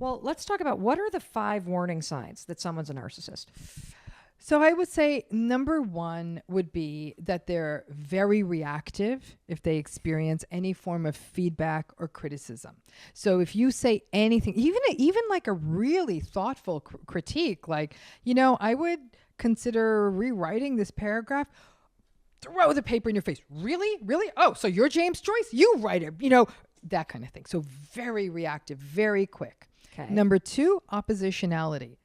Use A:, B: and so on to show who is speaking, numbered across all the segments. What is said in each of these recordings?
A: Well, let's talk about what are the 5 warning signs that someone's a narcissist?
B: So I would say number one would be that they're very reactive if they experience any form of feedback or criticism. So if you say anything, even like a really thoughtful critique, like, I would consider rewriting this paragraph, throw the paper in your face. Really? Really? Oh, so you're James Joyce? You write it, that kind of thing. So very reactive, very quick.
A: Okay.
B: Number 2, oppositionality.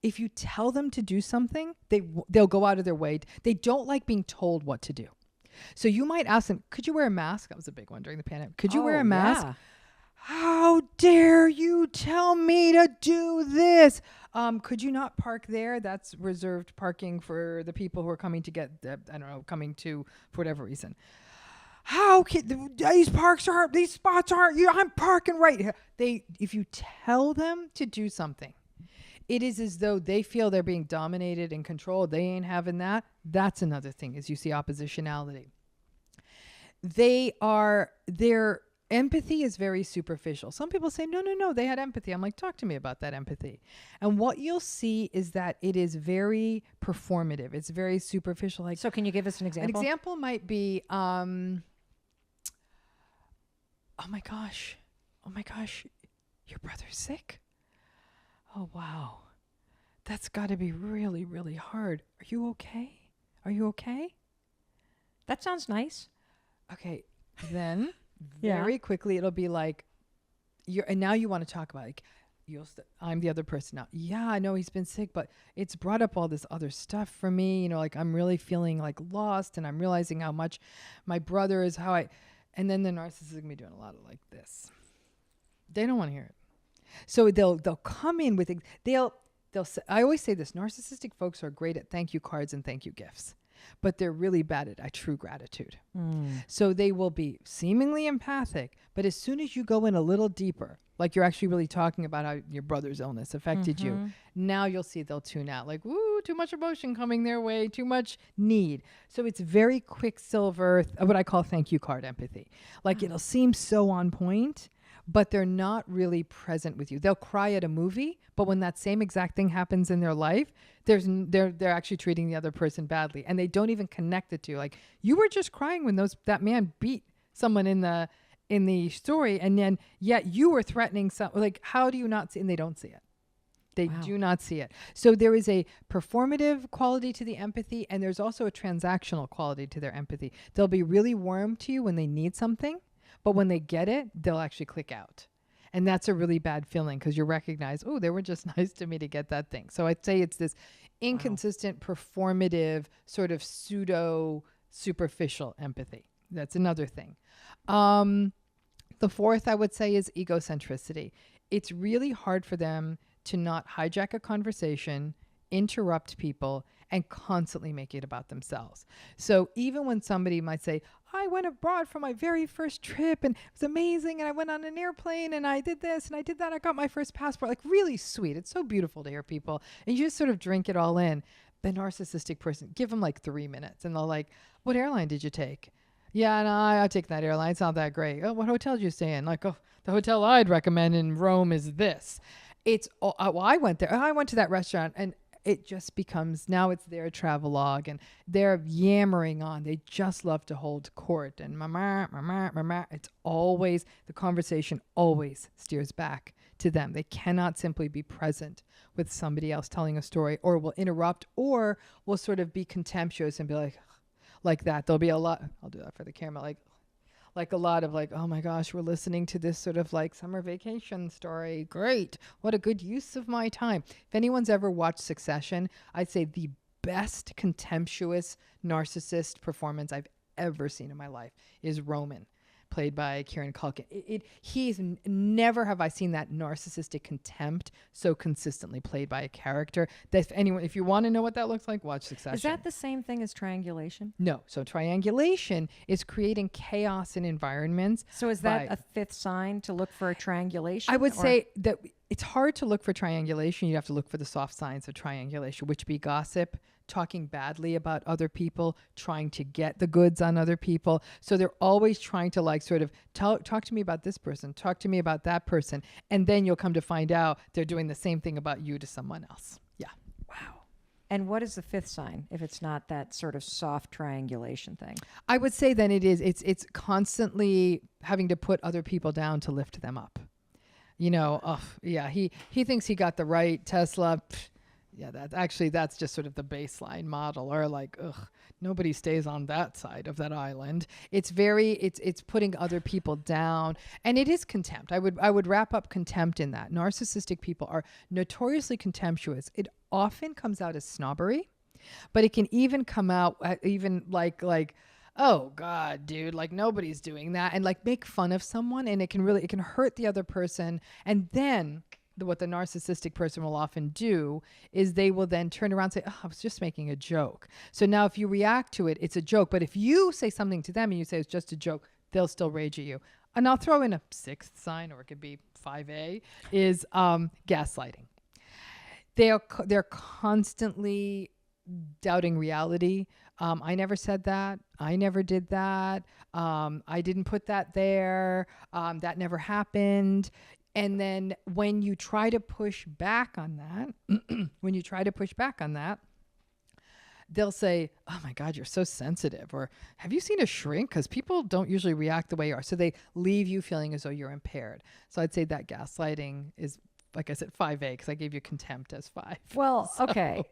B: If you tell them to do something, they'll go out of their way. They don't like being told what to do. So you might ask them, could you wear a mask? That was a big one during the pandemic. Could you wear a mask?
A: Yeah.
B: How dare you tell me to do this? Could you not park there? That's reserved parking for the people who are coming to get, coming to for whatever reason. How can these spots aren't, I'm parking right here. If you tell them to do something, it is as though they feel they're being dominated and controlled. They ain't having that. That's another thing, as you see oppositionality. Their empathy is very superficial. Some people say, no, they had empathy. I'm like, talk to me about that empathy. And what you'll see is that it is very performative. It's very superficial. Like,
A: So can you give us an example?
B: An example might be, oh my gosh, your brother's sick? Oh, wow. That's got to be really, really hard. Are you okay?
A: That sounds nice.
B: Okay. Then
A: Yeah.
B: very quickly it'll be like, and now you want to talk about like, I'm the other person now. Yeah, I know he's been sick, but it's brought up all this other stuff for me. Like I'm really feeling like lost, and I'm realizing how much my brother is and then the narcissist is going to be doing a lot of like this. They don't want to hear it. So they'll come in with, I always say this, narcissistic folks are great at thank you cards and thank you gifts, but they're really bad at true gratitude. So they will be seemingly empathic, but as soon as you go in a little deeper, like you're actually really talking about how your brother's illness affected you, now you'll see they'll tune out. Like, woo, too much emotion coming their way, too much need. So it's very quicksilver, what I call thank you card empathy. Like it'll seem so on point, but they're not really present with you. They'll cry at a movie, but when that same exact thing happens in their life, they're actually treating the other person badly, and they don't even connect the two. Like, you were just crying when that man beat someone in the story, and then yet you were threatening like, how do you not see? And they don't see it. They do not see it. So there is a performative quality to the empathy, and there's also a transactional quality to their empathy. They'll be really warm to you when they need something, but when they get it, they'll actually click out. And that's a really bad feeling, because you recognize, oh, they were just nice to me to get that thing. So I'd say it's this inconsistent, performative, sort of pseudo superficial empathy. That's another thing. The fourth, I would say, is egocentricity. It's really hard for them to not hijack a conversation, interrupt people, and constantly make it about themselves. So even when somebody might say, I went abroad for my very first trip and it was amazing, and I went on an airplane and I did this and I did that, I got my first passport, like really sweet. It's so beautiful to hear people, and you just sort of drink it all in. The narcissistic person, give them like 3 minutes and they'll like, what airline did you take? Yeah, no, I take that airline. It's not that great. Oh, what hotel did you stay in? Like, oh, the hotel I'd recommend in Rome is this. It's, I went there. I went to that restaurant, and it just becomes, now it's their travelogue, and they're yammering on. They just love to hold court, and it's always, the conversation always steers back to them. They cannot simply be present with somebody else telling a story, or will interrupt, or will sort of be contemptuous and be like that. There'll be a lot, I'll do that for the camera, like a lot of like, oh my gosh, we're listening to this sort of like summer vacation story. Great. What a good use of my time. If anyone's ever watched Succession, I'd say the best contemptuous narcissist performance I've ever seen in my life is Roman, played by Kieran Culkin. Never have I seen that narcissistic contempt so consistently played by a character. That if you want to know what that looks like, watch Succession.
A: Is that the same thing as triangulation?
B: No. So triangulation is creating chaos in environments.
A: So is that a fifth sign to look for a triangulation?
B: I would say that it's hard to look for triangulation. You have to look for the soft signs of triangulation, which be gossip, talking badly about other people, trying to get the goods on other people. So they're always trying to like sort of talk to me about this person, talk to me about that person. And then you'll come to find out they're doing the same thing about you to someone else. Yeah.
A: Wow. And what is the fifth sign if it's not that sort of soft triangulation thing?
B: I would say then it's constantly having to put other people down to lift them up. You know, oh yeah, he thinks he got the right Tesla. Pfft, yeah, that's just sort of the baseline model, or like, nobody stays on that side of that island. It's putting other people down, and it is contempt. I would wrap up contempt in that. Narcissistic people are notoriously contemptuous. It often comes out as snobbery, but it can even come out even like oh God, dude, like nobody's doing that, and like make fun of someone, and it can hurt the other person. And then what the narcissistic person will often do is they will then turn around and say, oh, I was just making a joke. So now if you react to it, it's a joke. But if you say something to them and you say it's just a joke, they'll still rage at you. And I'll throw in a sixth sign, or it could be 5A, is gaslighting. They're constantly doubting reality. I never said that. I never did that. I didn't put that there. That never happened. And then when you try to push back on that, they'll say, oh my God, you're so sensitive. Or have you seen a shrink? Because people don't usually react the way you are. So they leave you feeling as though you're impaired. So I'd say that gaslighting is, like I said, 5A, because I gave you contempt as 5.
A: Well,
B: So-
A: okay.